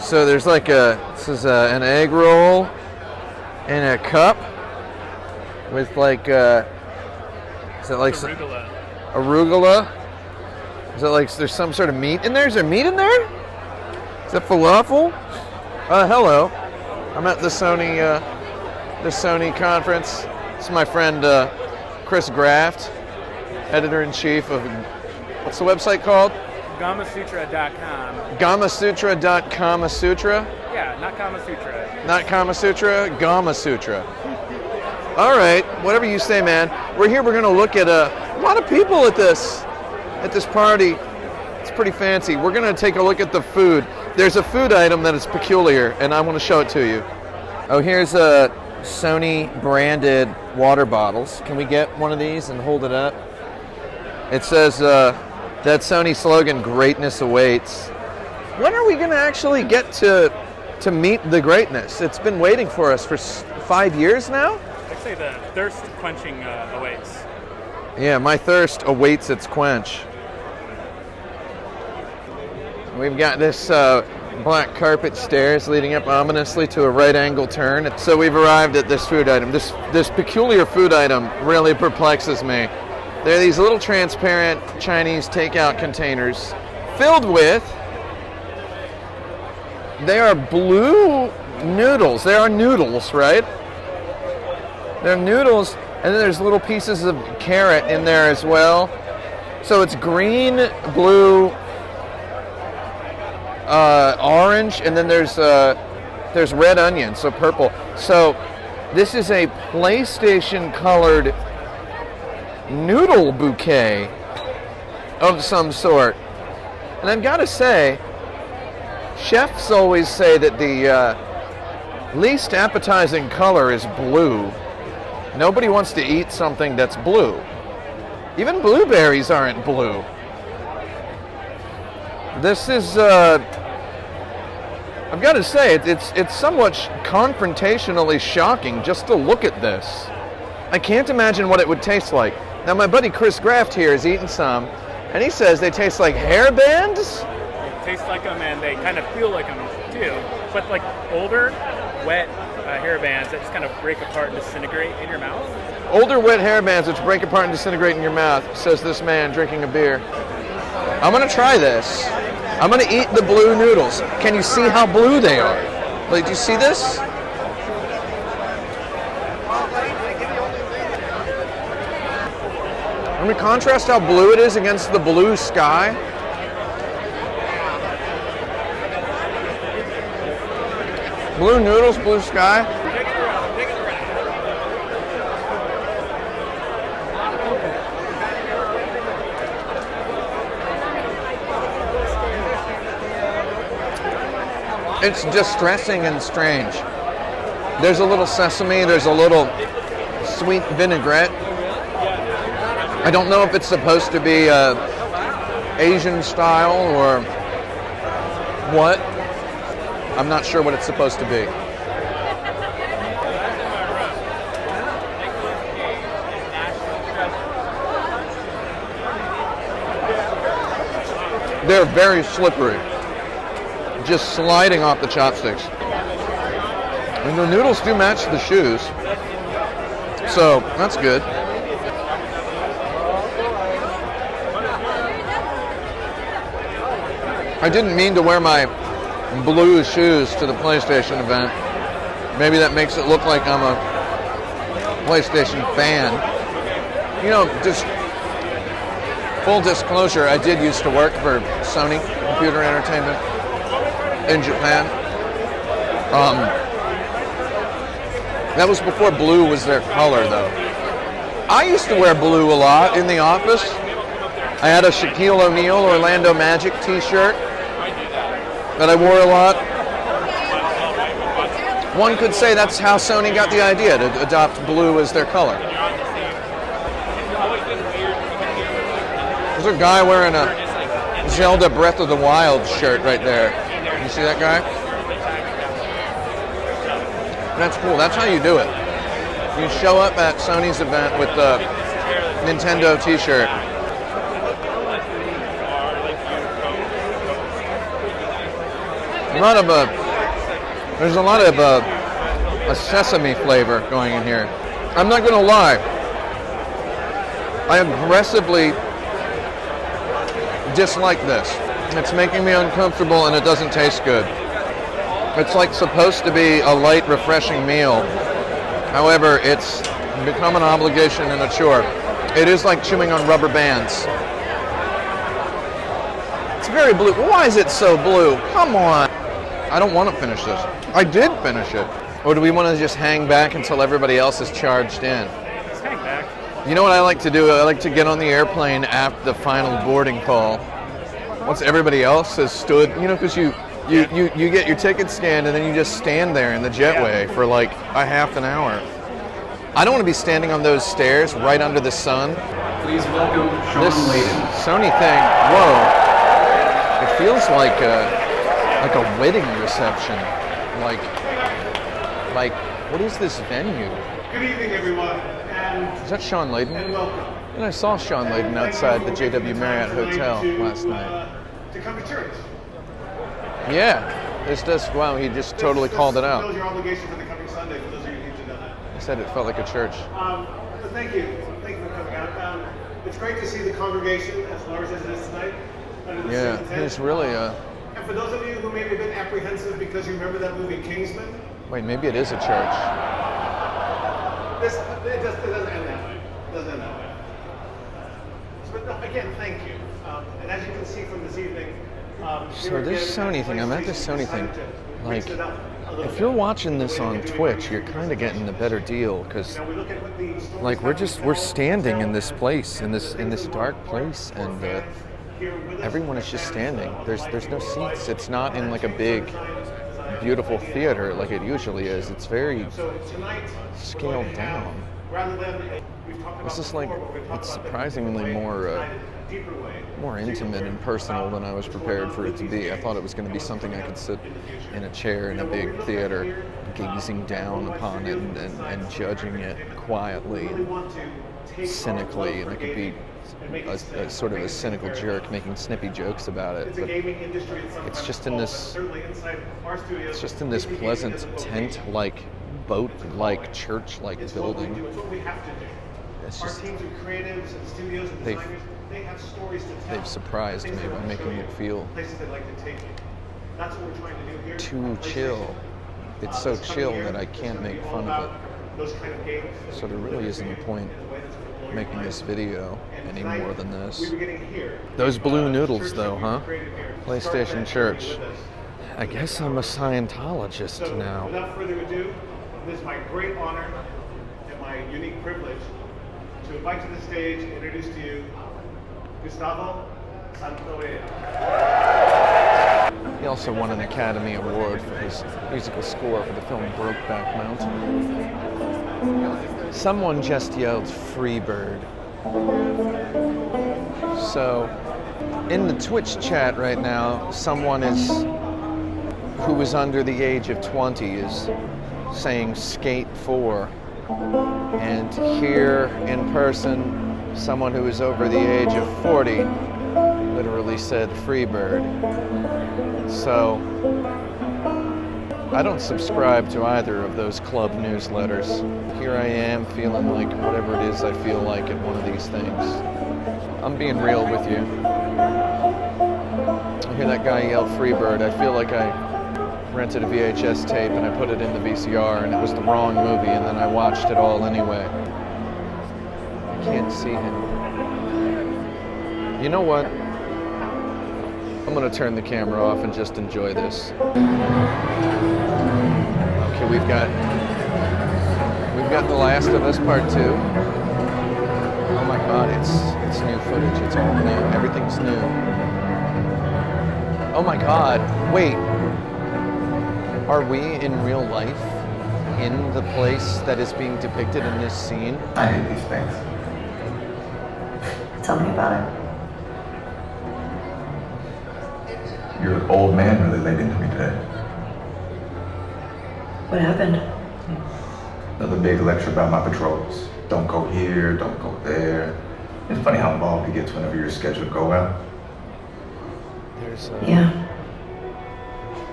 So there's like this is an egg roll in a cup with like, is it like arugula? Is it like there's some sort of meat in there? Is there meat in there? Is that falafel? Hello. I'm at the Sony conference. This is my friend Chris Graft, editor-in-chief of, what's the website called? Gamasutra.com. Gamasutra.Kama Sutra? Yeah, not Kama Sutra. Not Kama Sutra, Gama Sutra. All right, whatever you say, man. We're here, we're going to look at a lot of people at this party. It's pretty fancy. We're going to take a look at the food. There's a food item that is peculiar, and I want to show it to you. Oh, here's a Sony branded water bottles. Can we get one of these and hold it up? It says that Sony slogan, greatness awaits. When are we going to actually get to meet the greatness? It's been waiting for us for 5 years now? I'd say the thirst quenching awaits. Yeah, my thirst awaits its quench. We've got this black carpet stairs leading up ominously to a right angle turn. So we've arrived at this food item. This peculiar food item really perplexes me. They're these little transparent Chinese takeout containers filled with, they are blue noodles. They are noodles, right? They're noodles, and then there's little pieces of carrot in there as well. So it's green, blue, orange, and then there's red onion, so purple. So this is a PlayStation colored noodle bouquet of some sort. And I've got to say, chefs always say that the least appetizing color is blue. Nobody wants to eat something that's blue. Even blueberries aren't blue. This is, I've got to say, it's somewhat confrontationally shocking just to look at this. I can't imagine what it would taste like. Now, my buddy Chris Graft here has eaten some, and he says they taste like hair bands. They taste like them, and they kind of feel like them too. But like older, wet hair bands that just kind of break apart and disintegrate in your mouth. Older, wet hair bands which break apart and disintegrate in your mouth, says this man drinking a beer. I'm going to try this. I'm going to eat the blue noodles. Can you see how blue they are? Like, do you see this? Let me contrast how blue it is against the blue sky. Blue noodles, blue sky. It's distressing and strange. There's a little sesame, there's a little sweet vinaigrette. I don't know if it's supposed to be Asian style or what. I'm not sure what it's supposed to be. They're very slippery. Just sliding off the chopsticks. And the noodles do match the shoes. So, that's good. I didn't mean to wear my blue shoes to the PlayStation event. Maybe that makes it look like I'm a PlayStation fan. You know, just full disclosure, I did used to work for Sony Computer Entertainment in Japan. That was before blue was their color, though. I used to wear blue a lot in the office. I had a Shaquille O'Neal Orlando Magic t-shirt that I wore a lot. One could say that's how Sony got the idea to adopt blue as their color. There's a guy wearing a Zelda Breath of the Wild shirt right there. You see that guy? That's cool. That's how you do it. You show up at Sony's event with the Nintendo t-shirt. There's a lot of a sesame flavor going in here. I'm not gonna lie. I aggressively dislike this. It's making me uncomfortable and it doesn't taste good. It's like supposed to be a light, refreshing meal. However, it's become an obligation and a chore. It is like chewing on rubber bands. It's very blue. Why is it so blue? Come on. I don't want to finish this. I did finish it. Or do we want to just hang back until everybody else is charged in? Let's hang back. You know what I like to do? I like to get on the airplane after the final boarding call. Once everybody else has stood, because you get your ticket scanned and then you just stand there in the jetway for like a half an hour. I don't want to be standing on those stairs right under the sun. Please welcome Sean Layden. Sony thing, whoa. It feels like a wedding reception. Like, what is this venue? Good evening, everyone, Is that Sean Layden? and welcome. And I saw Sean Layden outside the JW Marriott Hotel last night. To come to church. Yeah, this does, wow, he just totally called it out. Fulfills your obligation for the coming Sunday, for those of you who need to know that. He said it felt like a church. But thank you. Thank you for coming out. It's great to see the congregation as large as it is tonight. Under the Yeah, same tent. he's really And for those of you who may be a bit apprehensive because you remember that movie Kingsman, wait, maybe it is a church. it doesn't end that way. It doesn't end that way. But again, thank you. And as you can see from this evening, So this Sony thing, I'm at this Sony thing, like, if you're watching this on Twitch, you're kind of getting a better deal, because, like, we're standing in this place, in this dark place, and everyone is just standing. There's no seats. It's not in like a big, beautiful theater like it usually is. It's very scaled down. This is like, it's surprisingly more intimate and personal than I was prepared for it to be. I thought it was going to be something I could sit in a chair in a big theater, gazing down upon it and judging it quietly and cynically, and I could be a sort of a cynical jerk making snippy jokes about it. But it's just in this pleasant tent-like, boat-like, church-like building. It's just, they've surprised me by making it feel too chill. It's so chill that I can't make fun of it. So there really isn't a point making this video any more than this. Those blue noodles though, huh? PlayStation Church. I guess I'm a Scientologist now. Without further ado, it is my great honor and my unique privilege to invite to the stage and introduce to you Gustavo Santaolalla. He also won an Academy Award for his musical score for the film Brokeback Mountain. Someone just yelled "Freebird." So, in the Twitch chat right now, someone who is under the age of 20 is saying Skate 4. And here in person, someone who is over the age of 40 literally said Freebird. So, I don't subscribe to either of those club newsletters. Here I am feeling like whatever it is I feel like at one of these things. I'm being real with you. I hear that guy yell Freebird. I feel like I rented a VHS tape and I put it in the VCR and it was the wrong movie and then I watched it all anyway. I can't see him. You know what? I'm gonna turn the camera off and just enjoy this. Okay, we've got The Last of Us Part 2. Oh my God, it's new footage. It's all new. Everything's new. Oh my God, wait. Are we in real life in the place that is being depicted in this scene? I hate these things. Tell me about it. Your old man really laid into me today. What happened? Another big lecture about my patrols. Don't go here, don't go there. It's funny how involved he gets whenever you're scheduled to go out. There's Yeah.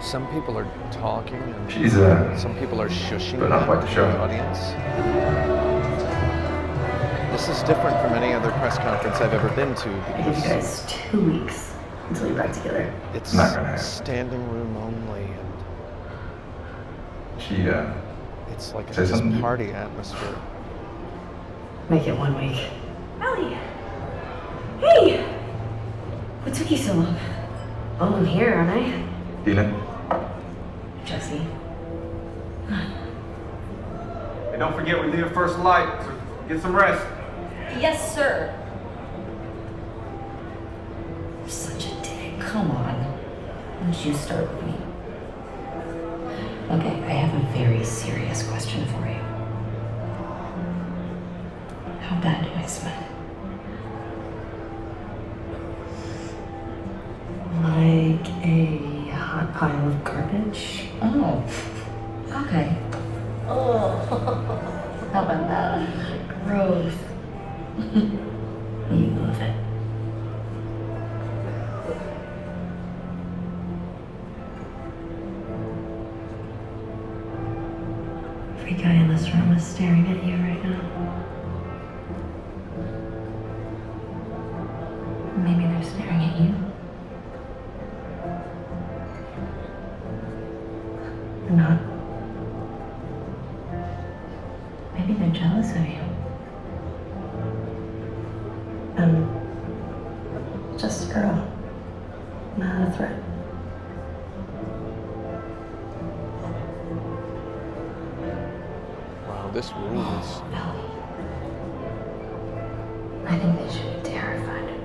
Some people are talking and She's some people are shushing but not them quite the in show. the audience. This is different from any other press conference I've ever been to I give you because guys 2 weeks until you're back together. it's Not gonna happen. standing room only and She it's like Say a something. party atmosphere. Make it 1 week. Ellie! Hey! What took you so long? Oh, I'm here, aren't I? Dina. Jesse. Hey, don't forget we leave first light, so get some rest. Yes, sir. You're such a dick. Come on. Why don't you start with me? Okay, I have a very serious question for you. How bad do I smell? Like a hot pile of garbage? Oh, okay. Oh, how about that? Gross. You love it. Every guy in this room is staring at you right now. Maybe they're staring at you. Or not. Maybe they're jealous of you. Just a girl, not a threat. Wow, this rules. Ellie. I think they should be terrified of you.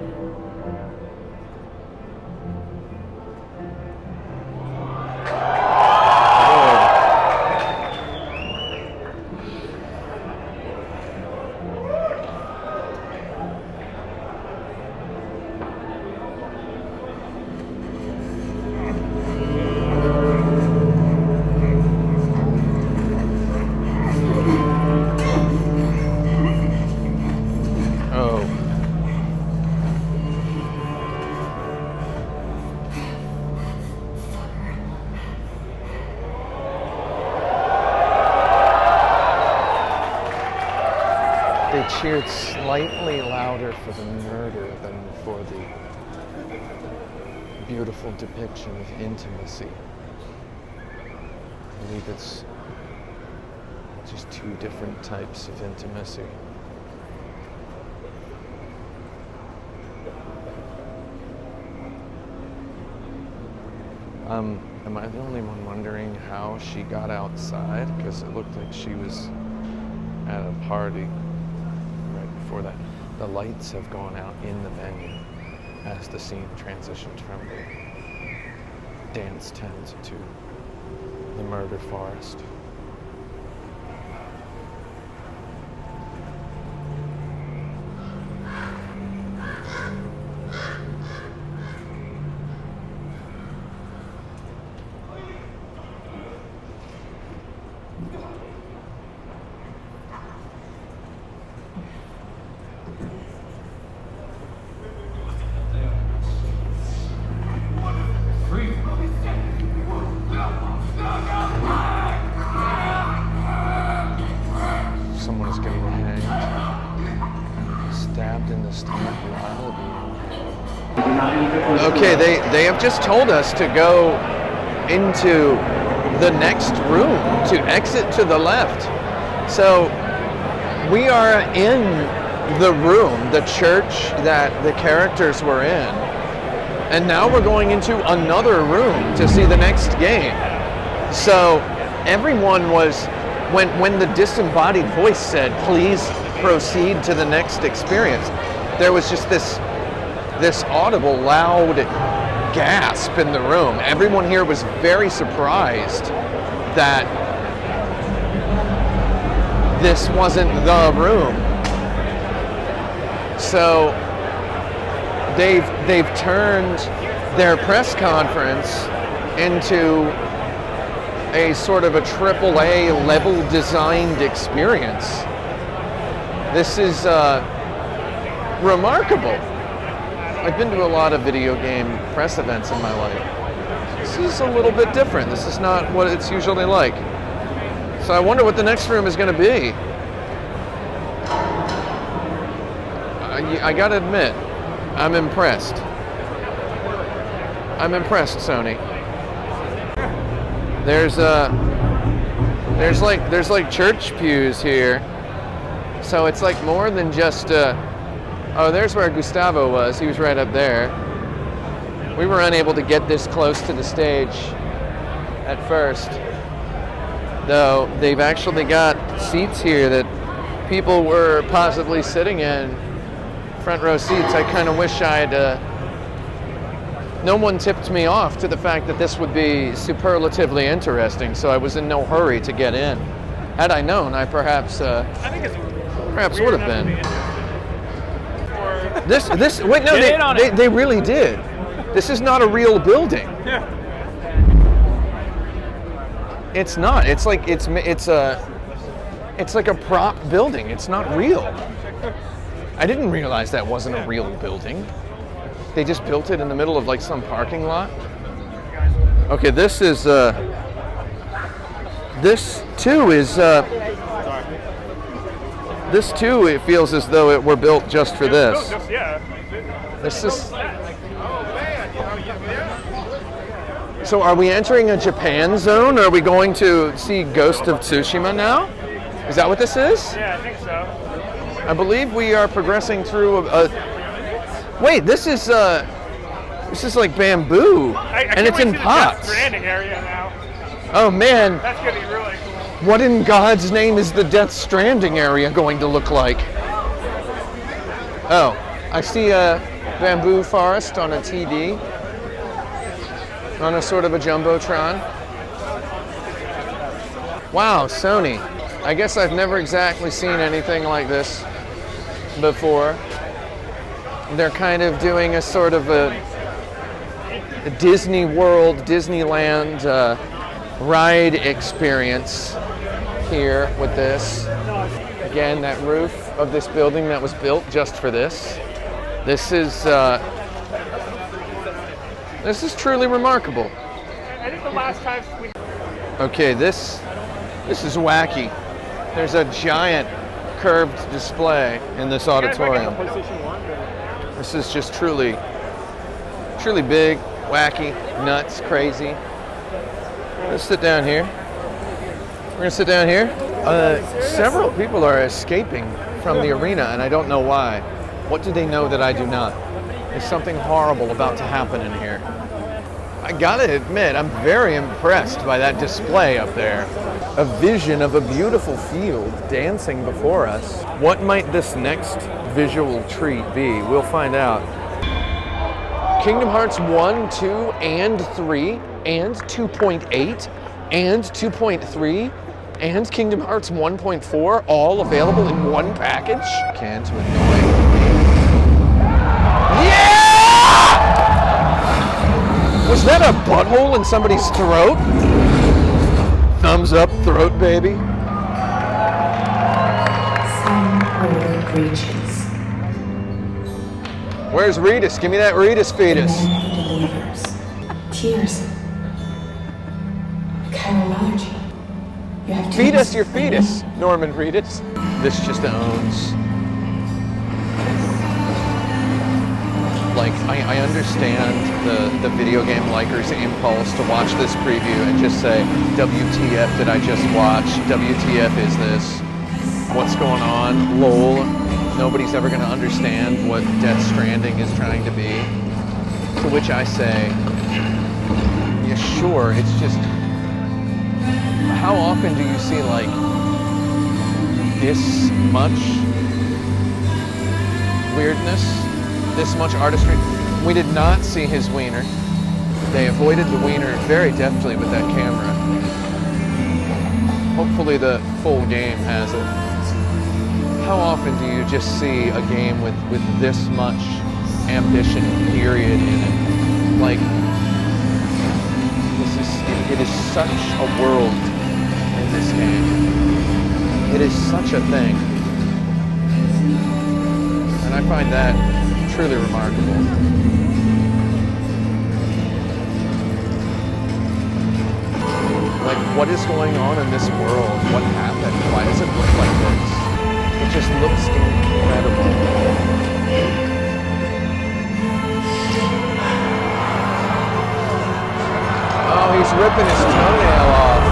Oh. They cheered slightly louder for the murder than for the beautiful depiction of intimacy. I believe it's just two different types of intimacy. Am I the only one wondering how she got outside? Because it looked like she was at a party right before that. The lights have gone out in the venue as the scene transitions from the dance tent to the murder forest. Someone is getting hanged, stabbed in the stomach while being. Okay, they have just told us to go into the next room, to exit to the left. So we are in the room, the church that the characters were in. And now we're going into another room to see the next game. So everyone was, when the disembodied voice said, please proceed to the next experience, there was just this audible, loud gasp in the room. Everyone here was very surprised that this wasn't the room. So they've turned their press conference into a sort of a AAA level designed experience. This is remarkable. I've been to a lot of video game press events in my life. this is a little bit different. This is not what it's usually like. So I wonder what the next room is going to be. I gotta admit, I'm impressed. I'm impressed, Sony. There's like church pews here, so it's like more than just. Oh, there's where Gustavo was. He was right up there. We were unable to get this close to the stage at first, though they've actually got seats here that people were possibly sitting in. Front row seats. I kind of wish I'd. No one tipped me off to the fact that this would be superlatively interesting, so I was in no hurry to get in. Had I known, I perhaps I think it's would have been. This wait, no, they really did. This is not a real building. Yeah. It's not. It's like it's like a prop building. It's not real. I didn't realize that wasn't a real building. They just built it in the middle of like some parking lot. Okay, this is this too, it feels as though it were built just for this. This is. So are we entering a Japan zone? Or are we going to see Ghost of Tsushima now? Is that what this is? Yeah, I think so. I believe we are progressing through a wait, this is like bamboo, and it's in pots. Stranding area now. Oh man, That's gonna be really cool. what in God's name is the Death Stranding area going to look like? Oh, I see a bamboo forest on a TD, on a sort of a jumbotron. Wow, Sony. I guess I've never exactly seen anything like this before. They're kind of doing a sort of a Disney World, Disneyland ride experience here with this. Again, that roof of this building that was built just for this. This is truly remarkable. I think the last time we. Okay, this is wacky. There's a giant curved display in this auditorium. This is just truly big, wacky, nuts, crazy. Let's sit down here. We're gonna sit down here. Several people are escaping from the arena, and I don't know why. What do they know that I do not? There's something horrible about to happen in here. I gotta admit, I'm very impressed by that display up there. A vision of a beautiful field dancing before us. What might this next visual treat be? We'll find out. Kingdom Hearts 1, 2, and 3, and 2.8, and 2.3, and Kingdom Hearts 1.4, all available in one package? Can't annoy me. Yeah! Was that a butthole in somebody's throat? Thumbs up, throat baby. Some older breaches. Where's Reedus? Give me that Reedus fetus. Many delivers. Tears. Chirology. You have to Feed us your fetus, Norman Reedus. This just owns. Like, I understand the video game likers' impulse to watch this preview and just say, WTF did I just watch? WTF is this? What's going on? LOL. Nobody's ever going to understand what Death Stranding is trying to be. To which I say, yeah, sure, it's just... How often do you see, like, this much weirdness? This much artistry? We did not see his wiener. They avoided the wiener very deftly with that camera. Hopefully the full game has it. How often do you just see a game with this much ambition, period, in it? Like, it is such a world in this game. It is such a thing. And I find that truly remarkable. Like, what is going on in this world? What happened? Why does it look like this? It just looks incredible. Oh, he's ripping his toenail off.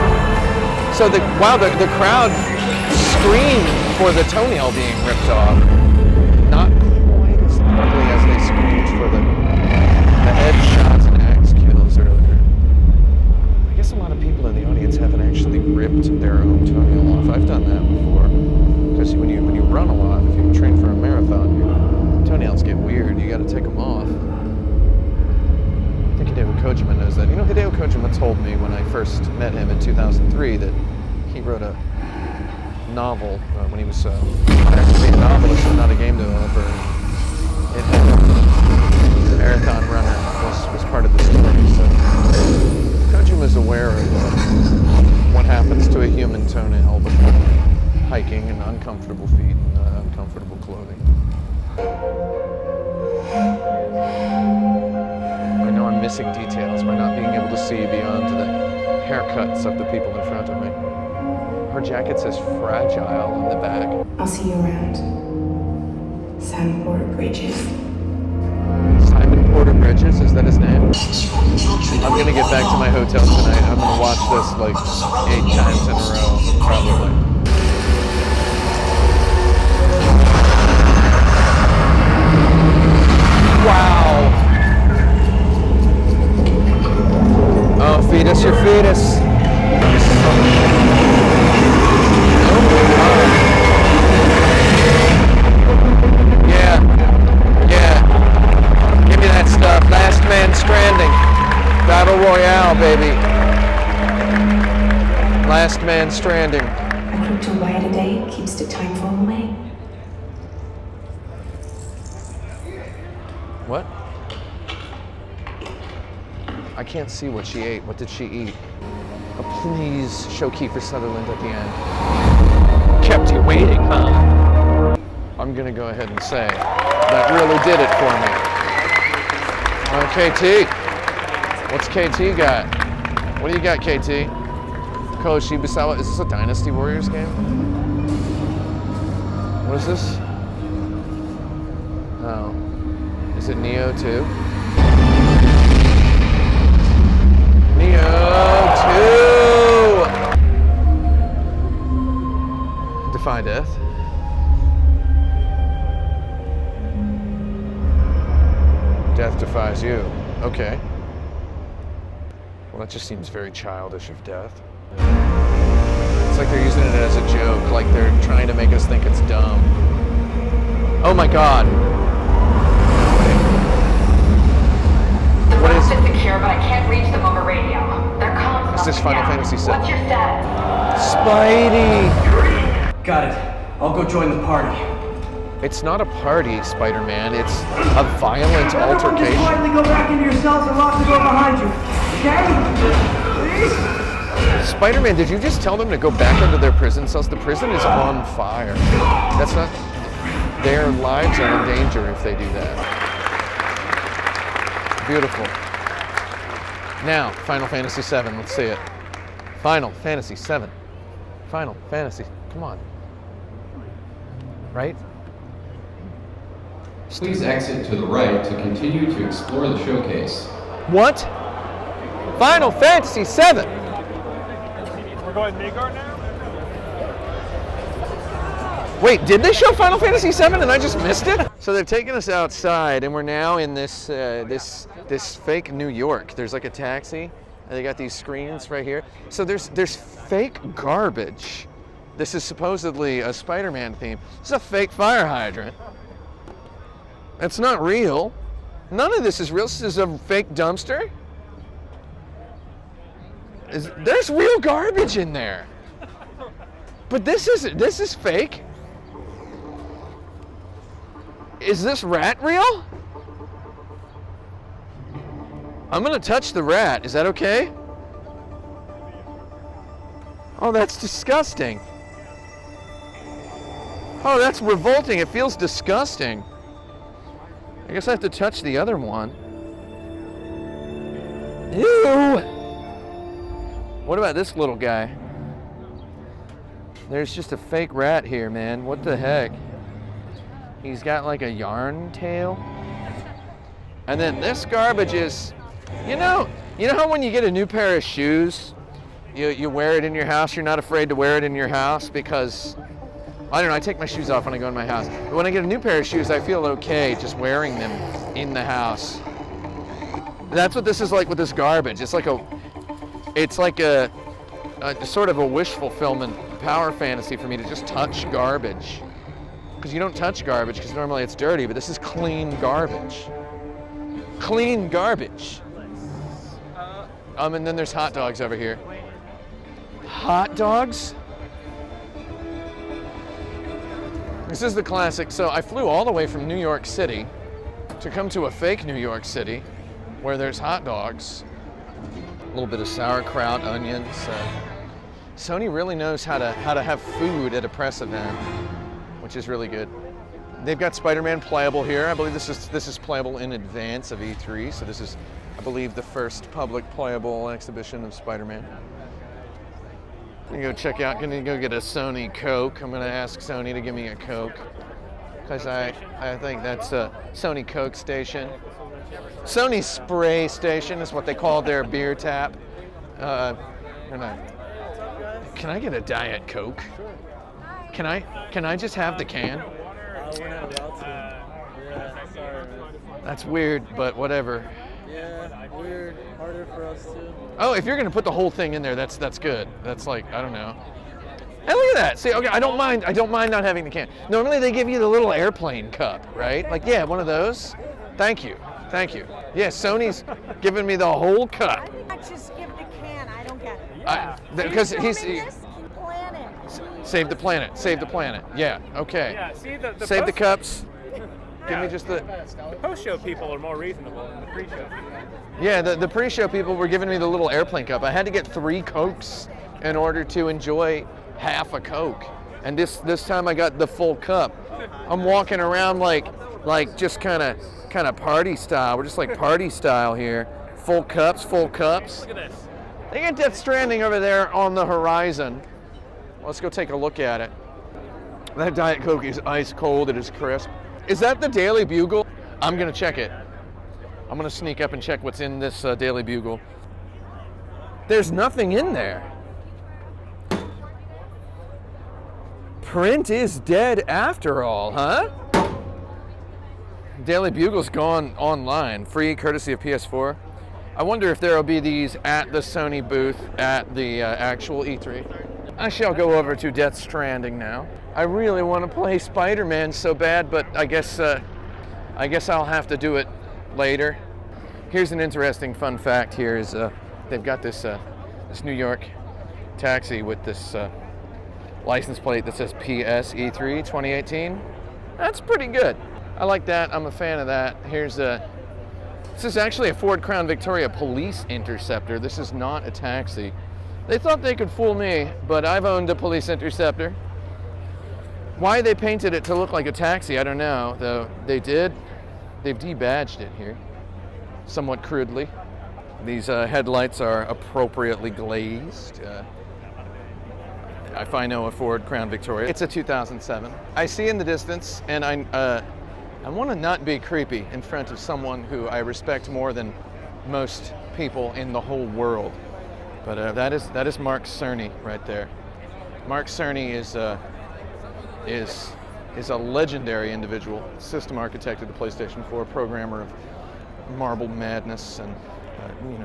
So the crowd screamed for the toenail being ripped off. Not quite as loudly as they screamed for the headshots and axe kills earlier. I guess a lot of people in the audience haven't actually ripped their own toenail off. I've done that before. Because when you run a lot, if you train for a marathon, your toenails get weird. You got to take them off. I think Hideo Kojima knows that. You know, Hideo Kojima told me when I first met him in 2003 that he wrote a novel when he was actually a novelist and not a game developer. It had the marathon runner was part of the story. So Kojima's aware of what happens to a human toenail before hiking in uncomfortable feet and uncomfortable clothing. I know I'm missing details by not being able to see beyond the haircuts of the people in front of me. Her jacket says fragile in the back. I'll see you around. Simon Porter Bridges. Simon Porter Bridges, is that his name? I'm gonna get back to my hotel tonight. I'm gonna watch this like 8 times in a row, probably. Wow. Oh, fetus, your fetus. Yeah. Give me that stuff. Last man stranding. Battle Royale, baby. Last man stranding. A crypto-byte a day keeps the time from away. What? I can't see what she ate. What did she eat? Oh, please show Kiefer Sutherland at the end. Kept you waiting, huh? I'm gonna go ahead and say that really did it for me. KT. What's KT got? What do you got, KT? Ko Shibusawa. Is this a Dynasty Warriors game? What is this? Oh. Is it Neo 2? Neo 2! Defy death. Death defies you. Okay. Well, that just seems very childish of death. It's like they're using it as a joke, like they're trying to make us think it's dumb. Oh my god. What is it? Secure, but I can't reach them over radio. They're calling. Is this Final Fantasy VII? What's your status? Spidey! Got it. I'll go join the party. It's not a party, Spider-Man. It's a violent altercation. Just quietly go back into your cells and lock the door behind you. Okay? Please? Spider-Man, did you just tell them to go back into their prison cells? The prison is on fire. That's not... Their lives are in danger if they do that. Beautiful. Now, Final Fantasy VII. Let's see it. Final Fantasy VII. Final Fantasy. Come on. Right? Please exit to the right to continue to explore the showcase. What? Final Fantasy VII! We're going Midgard now? Wait, did they show Final Fantasy VII and I just missed it? So they've taken us outside and we're now in this this fake New York. There's like a taxi and they got these screens right here. So there's fake garbage. This is supposedly a Spider-Man theme. This is a fake fire hydrant. It's not real. None of this is real. This is a fake dumpster. There's real garbage in there. But this is fake. Is this rat real? I'm gonna touch the rat. Is that okay? Oh, that's disgusting. Oh, that's revolting. It feels disgusting. I guess I have to touch the other one. Ew! What about this little guy? There's just a fake rat here, man. What the heck? He's got like a yarn tail. And then this garbage is, you know how when you get a new pair of shoes, you wear it in your house, you're not afraid to wear it in your house because, I don't know, I take my shoes off when I go in my house. But when I get a new pair of shoes, I feel okay just wearing them in the house. That's what this is like with this garbage. It's like a sort of a wish fulfillment power fantasy for me to just touch garbage. Because you don't touch garbage because normally it's dirty, but this is clean garbage. Clean garbage. And then there's hot dogs over here. Hot dogs? This is the classic. So I flew all the way from New York City to come to a fake New York City where there's hot dogs, a little bit of sauerkraut, onions. Sony really knows how to have food at a press event, which is really good. They've got Spider-Man playable here. I believe this is playable in advance of E3, so this is, I believe, the first public playable exhibition of Spider-Man. I'm gonna go check out, gonna go get a Sony Coke. I'm gonna ask Sony to give me a Coke, because I think that's a Sony Coke station. Sony Spray Station is what they call their beer tap. Can I get a Diet Coke? Can I just have the can? We're not allowed to. Yeah, sorry, man. That's weird, but whatever. Yeah, weird. Harder for us too. Oh, if you're gonna put the whole thing in there, that's good. That's like, I don't know. Hey, look at that. See, okay, I don't mind not having the can. Normally they give you the little airplane cup, right? Like, yeah, one of those. Thank you. Yeah, Sony's giving me the whole cup. I think I just give the can. I don't get it. Because He's planet. Save the planet. Yeah, okay. Yeah, see the Save the cups. Yeah. Give me just the post-show people are more reasonable than the pre-show people. Yeah, the pre-show people were giving me the little airplane cup. I had to get 3 Cokes in order to enjoy half a Coke. And this time I got the full cup. I'm walking around like just kind of party style. We're just like party style here. Full cups. Look at this. They got Death Stranding over there on the horizon. Let's go take a look at it. That Diet Coke is ice cold. It is crisp. Is that the Daily Bugle? I'm going to check it. I'm going to sneak up and check what's in this Daily Bugle. There's nothing in there. Print is dead after all, huh? Daily Bugle's gone online, free courtesy of PS4. I wonder if there will be these at the Sony booth at the actual E3. I shall go over to Death Stranding now. I really want to play Spider-Man so bad, but I guess I'll have to do it later. Here's an interesting fun fact. Here is they've got this New York taxi with this license plate that says PS E3 2018. That's pretty good. I like that. I'm a fan of that. Here's this is actually a Ford Crown Victoria police interceptor. This is not a taxi. They thought they could fool me, but I've owned a police interceptor. Why they painted it to look like a taxi, I don't know, though they did. They've debadged it here, somewhat crudely. These headlights are appropriately glazed. If I know a Ford Crown Victoria, it's a 2007. I see in the distance, and I want to not be creepy in front of someone who I respect more than most people in the whole world. But that is Mark Cerny right there. Mark Cerny is a legendary individual, system architect of the PlayStation 4, programmer of Marble Madness, and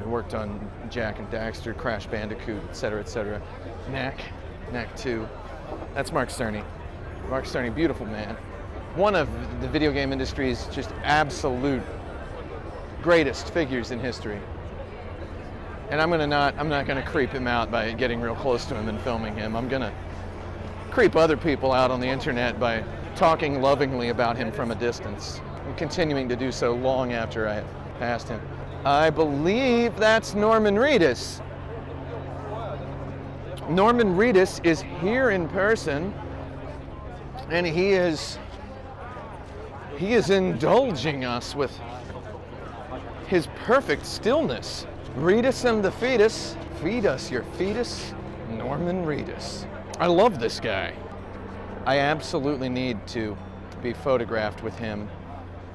worked on Jak and Daxter, Crash Bandicoot, etc., etc. Knack 2. That's Mark Cerny. Mark Cerny, beautiful man. One of the video game industry's just absolute greatest figures in history. And I'm not gonna creep him out by getting real close to him and filming him. I'm gonna creep other people out on the internet by talking lovingly about him from a distance. I'm continuing to do so long after I have passed him. I believe that's Norman Reedus. Norman Reedus is here in person, and he is indulging us with his perfect stillness. Reedus and the fetus Feed us your fetus, Norman Reedus. I love this guy. I absolutely need to be photographed with him.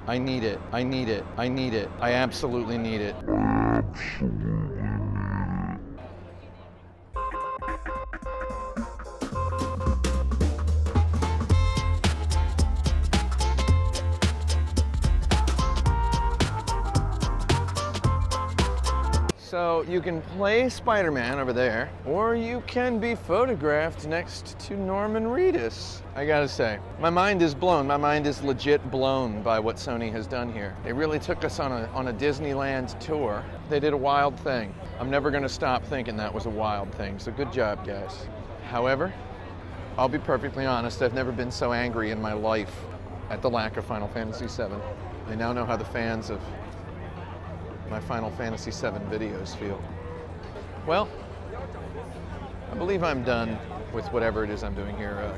I need it. I need it. I need it. I absolutely need it. So you can play Spider-Man over there, or you can be photographed next to Norman Reedus. I gotta say, my mind is blown. My mind is legit blown by what Sony has done here. They really took us on a Disneyland tour. They did a wild thing. I'm never gonna stop thinking that was a wild thing, so good job, guys. However, I'll be perfectly honest, I've never been so angry in my life at the lack of Final Fantasy VII. I now know how the fans of my Final Fantasy VII videos feel. Well, I believe I'm done with whatever it is I'm doing here.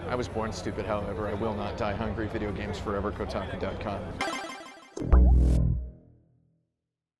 I was born stupid, however, I will not die hungry. Video games forever, Kotaku.com.